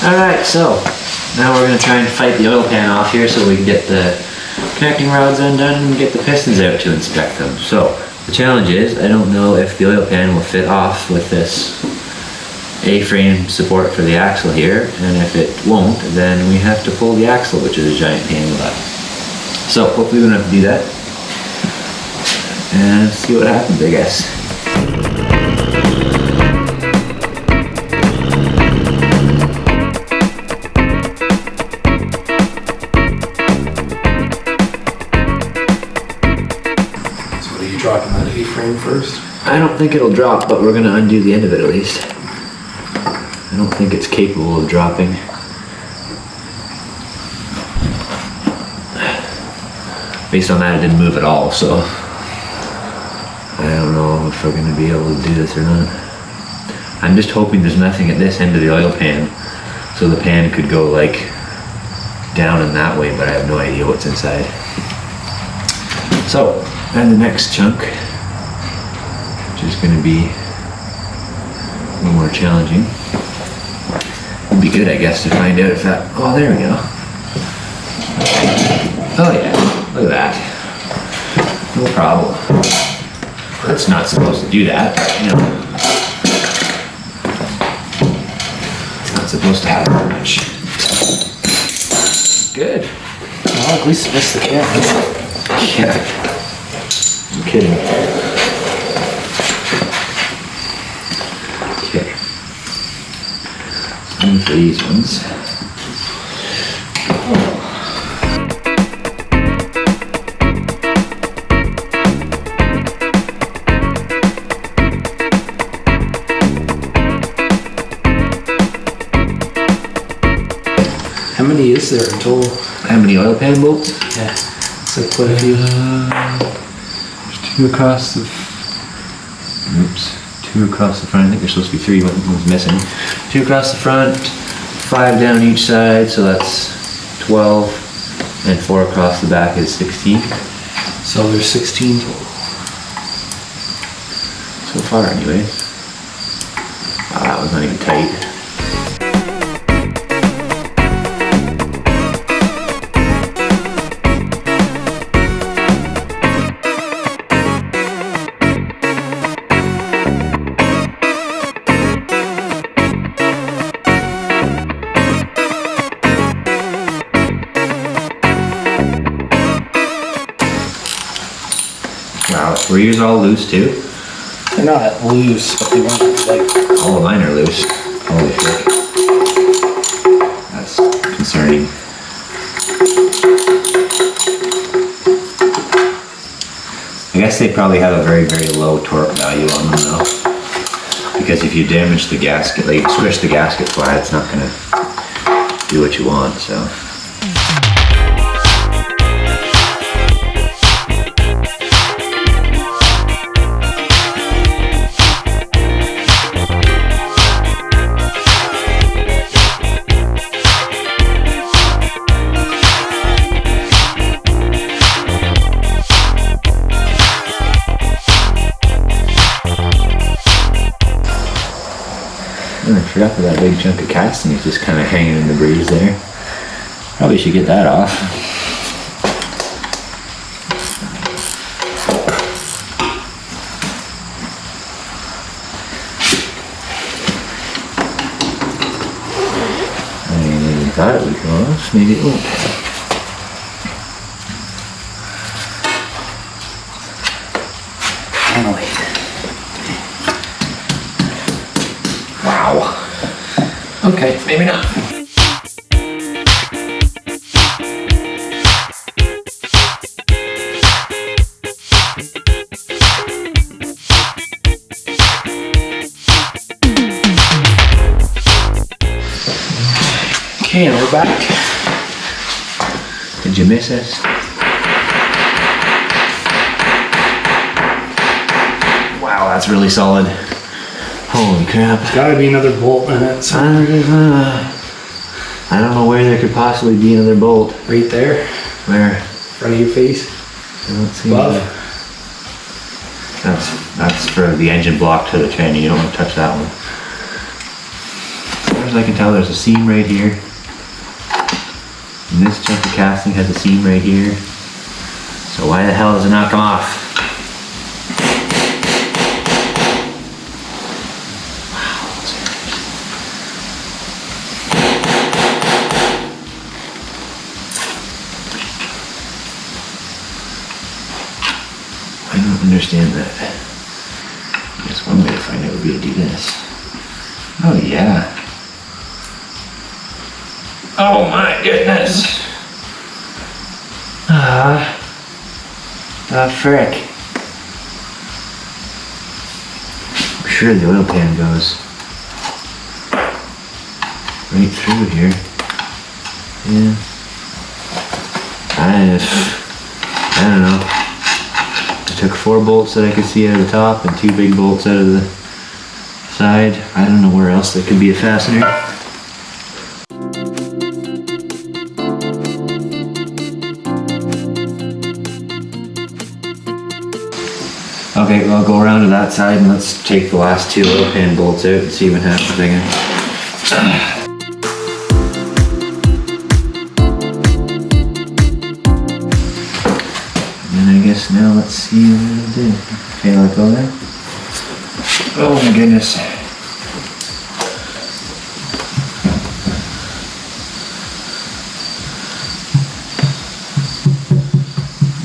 Alright, so now we're going to try and fight the oil pan off here so we can get the connecting rods undone and get the pistons out to inspect them. So the challenge is, I don't know if the oil pan will fit off with this A-frame support for the axle here, and if it won't, then we have to pull the axle, which is a giant pain in the butt. So hopefully we don't have to do that, and see what happens, I guess. So are you dropping that A-frame first? I don't think it'll drop, but we're going to undo the end of it at least. I don't think it's capable of dropping. Based on that, it didn't move at all, so I don't know if we're going to be able to do this or not. I'm just hoping there's nothing at this end of the oil pan, so the pan could go like down in that way, but I have no idea what's inside. So, and the next chunk, which is going to be a little more challenging. It'd be good, I guess, to find out if that, oh, there we go. Oh yeah, look at that. No problem. That's not supposed to do that, you know. It's not supposed to happen much. Good. Well, at least it missed the camera. Yeah. I'm kidding. Okay. And for these ones. How many is there in total? How many oil pan bolts? Yeah. It's like quite a few. There's two across the... Oops. Two across the front. I think there's supposed to be three. One's missing. Two across the front, 5 down each side, so that's 12. And 4 across the back is 16. So there's 16 total. So far, anyway. Wow, that was not even tight. Wow, were yours all loose too? They're not loose, but they weren't like... All of mine are loose. Holy shit. That's concerning. I guess they probably have a very, very low torque value on them though. Because if you damage the gasket, like squish the gasket flat, it's not gonna do what you want, so. I forgot that big chunk of casting is just kind of hanging in the breeze there. Probably should get that off. I maybe thought it would come off, maybe it won't. Finally. Wow. Okay, maybe not. Okay, and we're back. Did you miss us? Wow, that's really solid. Holy crap. There's gotta be another bolt in it. So. I don't know where there could possibly be another bolt. Right there. Where? In front of your face. I don't see Above. That's for the engine block to the tranny. You don't want to touch that one. as I can tell, there's a seam right here. And this chunk of casting has a seam right here. So why the hell does it not come off? I don't understand that. I guess one way to find out would be to do this. Oh yeah. Oh my goodness. The frick. I'm sure the oil pan goes right through here. Yeah. I don't know. I took 4 bolts that I could see out of the top and 2 big bolts out of the side. I don't know where else there could be a fastener. Okay, well, I'll go around to that side and let's take the last 2 oil pan bolts out and see what happens again. And I guess now let's see what it'll do. Okay, let go there. Oh my goodness.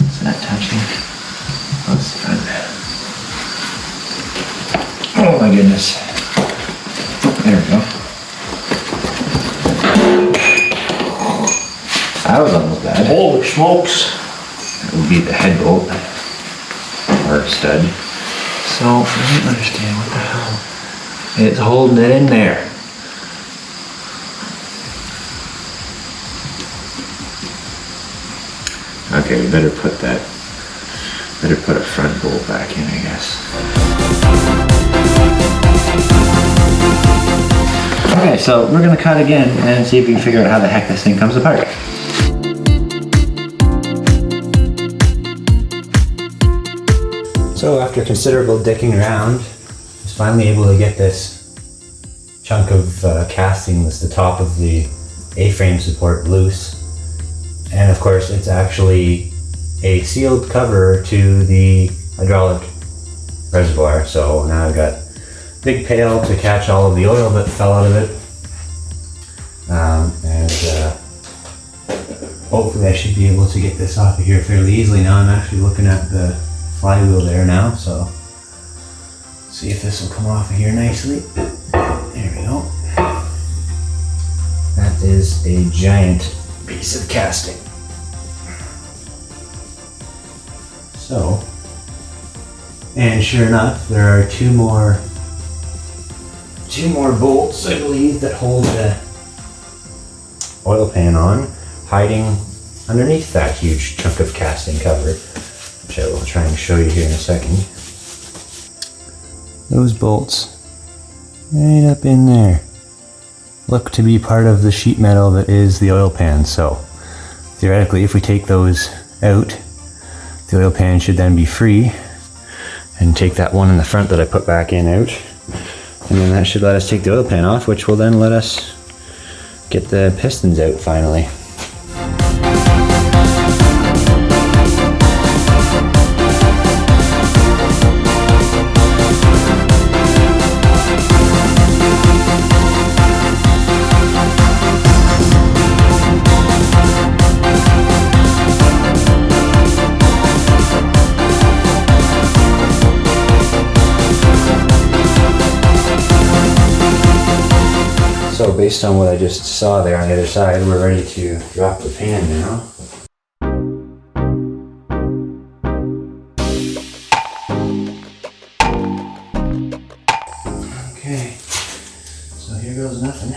Is that touching? Let's try that. Oh my goodness. There we go. That was almost bad. Holy smokes. That would be the head bolt or stud. So I don't understand what the hell. It's holding it in there. Okay, we better put a front bolt back in, I guess. Okay, so we're gonna cut again and see if we can figure out how the heck this thing comes apart. So after considerable dicking around, I was finally able to get this chunk of casting that's the top of the A-frame support loose. And of course it's actually a sealed cover to the hydraulic reservoir. So now I've got a big pail to catch all of the oil that fell out of it. Hopefully I should be able to get this off of here fairly easily now. I'm actually looking at the flywheel there now, so see if this will come off of here nicely. There we go. That is a giant piece of casting. So, and sure enough, there are two more bolts, I believe, that hold the oil pan on, hiding underneath that huge chunk of casting cover, which I will try and show you here in a second. Those bolts, right up in there, look to be part of the sheet metal that is the oil pan. So theoretically, if we take those out, the oil pan should then be free, and take that one in the front that I put back in out, and then that should let us take the oil pan off, which will then let us get the pistons out finally. So based on what I just saw there on the other side, we're ready to drop the pan now. Okay, so here goes nothing.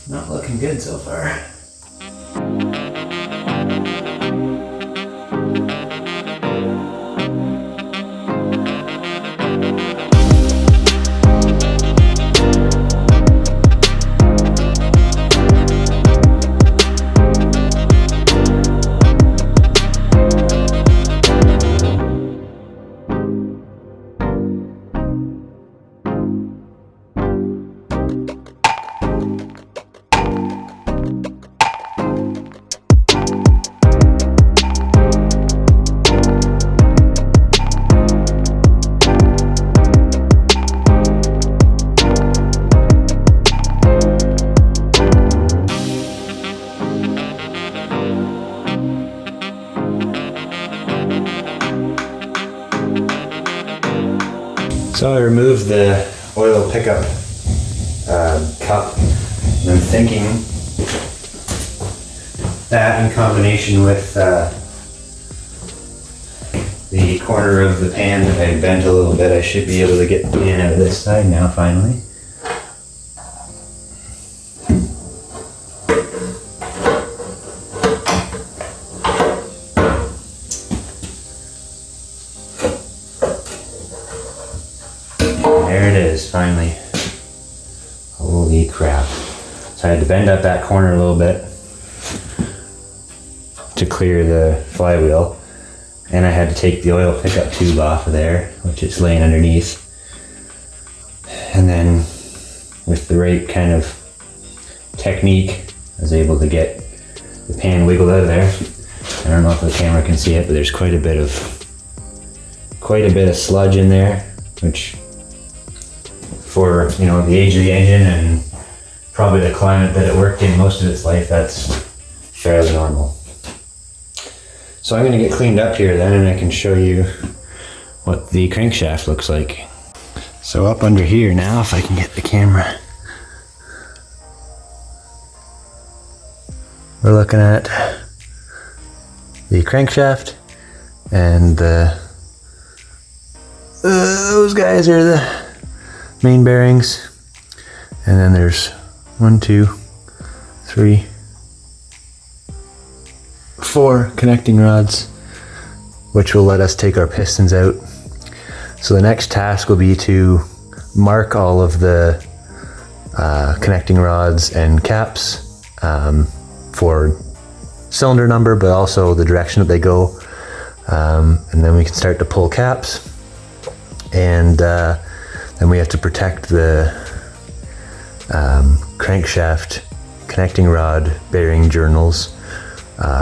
Not looking good so far. So I removed the oil pickup cup, and I'm thinking that in combination with the corner of the pan that I bent a little bit, I should be able to get the pan out of this side now finally. There it is, finally. Holy crap. So I had to bend up that corner a little bit to clear the flywheel. And I had to take the oil pickup tube off of there, which it's laying underneath. And then with the right kind of technique, I was able to get the pan wiggled out of there. I don't know if the camera can see it, but there's quite a bit of sludge in there, which for, you know, the age of the engine and probably the climate that it worked in most of its life, that's fairly normal. So I'm going to get cleaned up here then, and I can show you what the crankshaft looks like. So up under here now, if I can get the camera, we're looking at the crankshaft, and those guys are the main bearings, and then there's 1, 2, 3, 4 connecting rods, which will let us take our pistons out. So the next task will be to mark all of the connecting rods and caps for cylinder number, but also the direction that they go, and then we can start to pull caps, and then we have to protect the crankshaft connecting rod bearing journals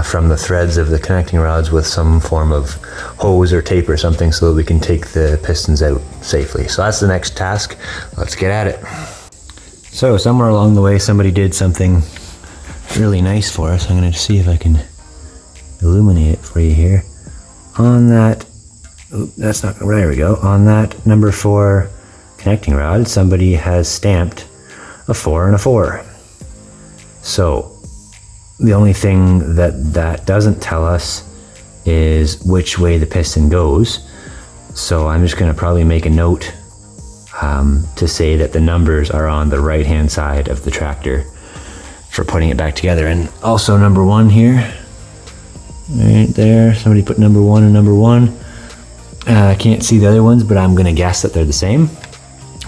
from the threads of the connecting rods with some form of hose or tape or something, so that we can take the pistons out safely. So that's the next task. Let's get at it. So somewhere along the way, somebody did something really nice for us. I'm going to see if I can illuminate it for you here. On that, that's not, there we go. On that number 4 connecting rod, somebody has stamped a 4 and a 4. So the only thing that doesn't tell us is which way the piston goes. So I'm just going to probably make a note to say that the numbers are on the right hand side of the tractor for putting it back together. And also number 1 here, right there, somebody put number 1 and number 1. I can't see the other ones, but I'm going to guess that they're the same,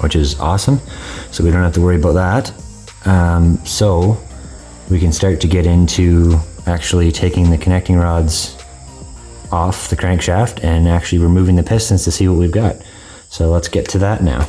which is awesome. So we don't have to worry about that. So we can start to get into actually taking the connecting rods off the crankshaft and actually removing the pistons to see what we've got. So let's get to that now.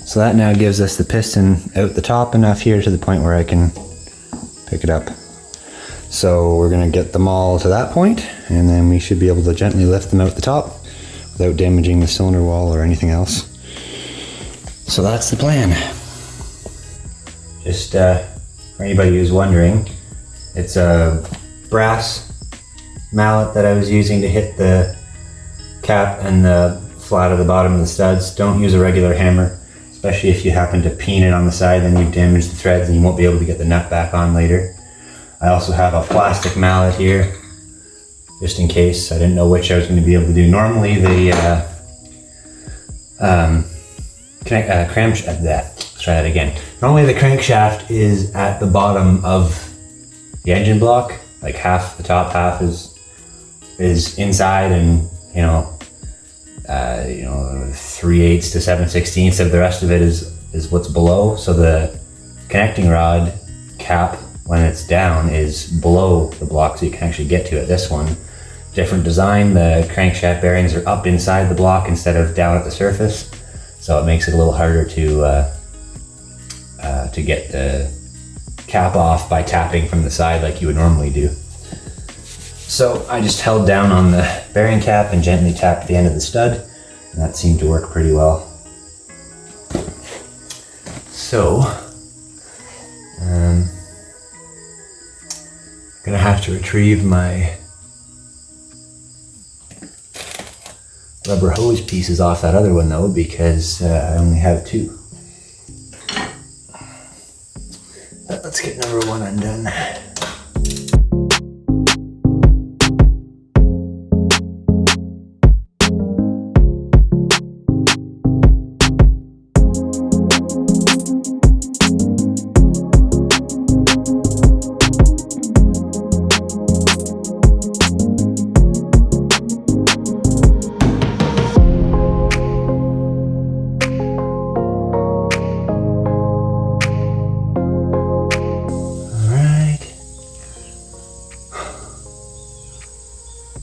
So that now gives us the piston out the top enough here to the point where I can pick it up. So we're going to get them all to that point, and then we should be able to gently lift them out the top without damaging the cylinder wall or anything else. So that's the plan. Just for anybody who's wondering, it's a brass mallet that I was using to hit the cap and the flat of the bottom of the studs. Don't use a regular hammer, especially if you happen to peen it on the side, then you've damaged the threads and you won't be able to get the nut back on later. I also have a plastic mallet here, just in case. I didn't know which I was going to be able to do. Normally the Normally the crankshaft is at the bottom of the engine block, like half, the top half is inside, and 3/8 to 7/16 of the rest of it is what's below. So the connecting rod cap, when it's down, is below the block, so you can actually get to it. This one different design. The crankshaft bearings are up inside the block instead of down at the surface, so it makes it a little harder to get the cap off by tapping from the side like you would normally do. So I just held down on the bearing cap and gently tapped the end of the stud, and that seemed to work pretty well. So gonna have to retrieve my rubber hose pieces off that other one though, because I only have 2. But let's get number 1 undone.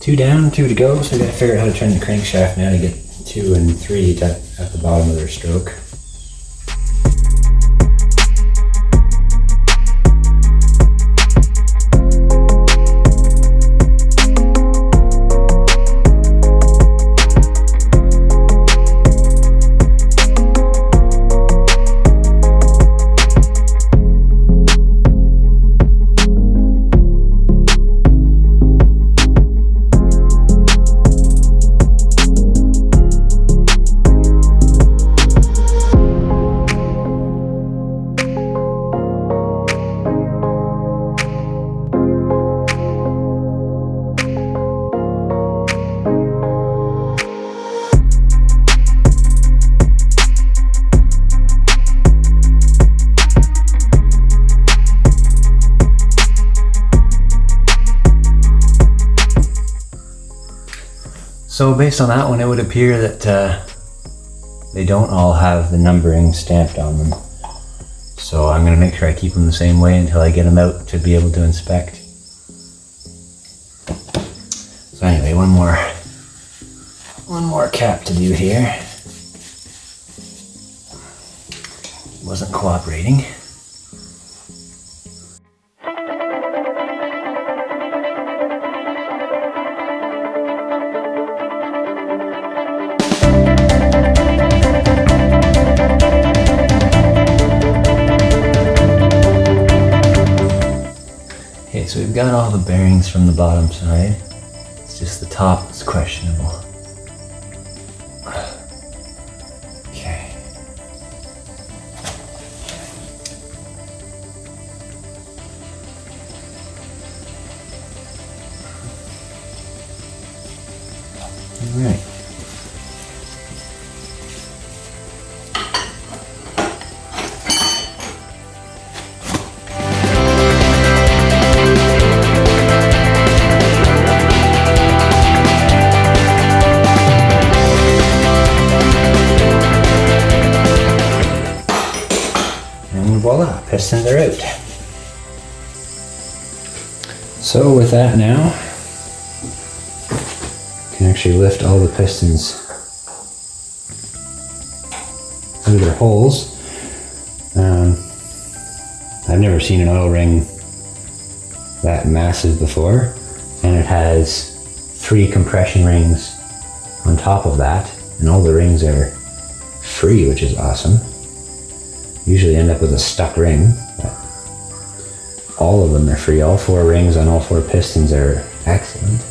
Two down, 2 to go, so we gotta figure out how to turn the crankshaft now to get 2 and 3 at the bottom of their stroke. So based on that one, it would appear that they don't all have the numbering stamped on them. So I'm going to make sure I keep them the same way until I get them out to be able to inspect. So anyway, one more cap to do here. Wasn't cooperating. Okay, so we've got all the bearings from the bottom side. It's just the top that's questionable. Okay. All right. Voila, pistons are out. So with that now, you can actually lift all the pistons out of their holes. I've never seen an oil ring that massive before, and it has 3 compression rings on top of that, and all the rings are free, which is awesome. Usually end up with a stuck ring, but all of them are free. All 4 rings on all 4 pistons are excellent.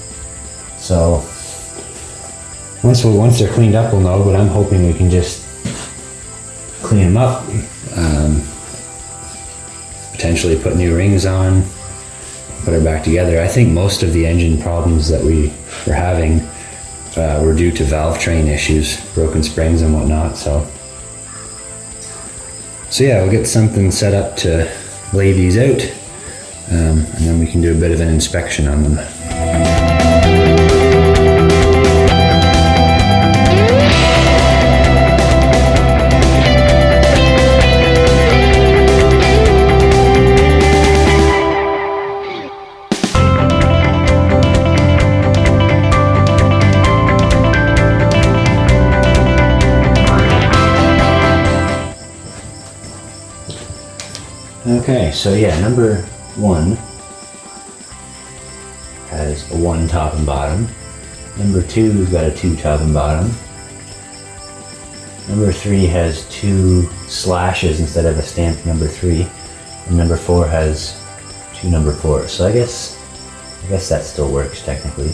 So once they're cleaned up, we'll know, but I'm hoping we can just clean them up, potentially put new rings on, put her back together. I think most of the engine problems that we were having were due to valve train issues, broken springs and whatnot. So yeah, we'll get something set up to lay these out, and then we can do a bit of an inspection on them. Okay, so yeah, number 1 has a 1 top and bottom. Number 2's got a 2 top and bottom. Number 3 has 2 slashes instead of a stamped number 3. And number 4 has 2 number 4s. So I guess that still works technically.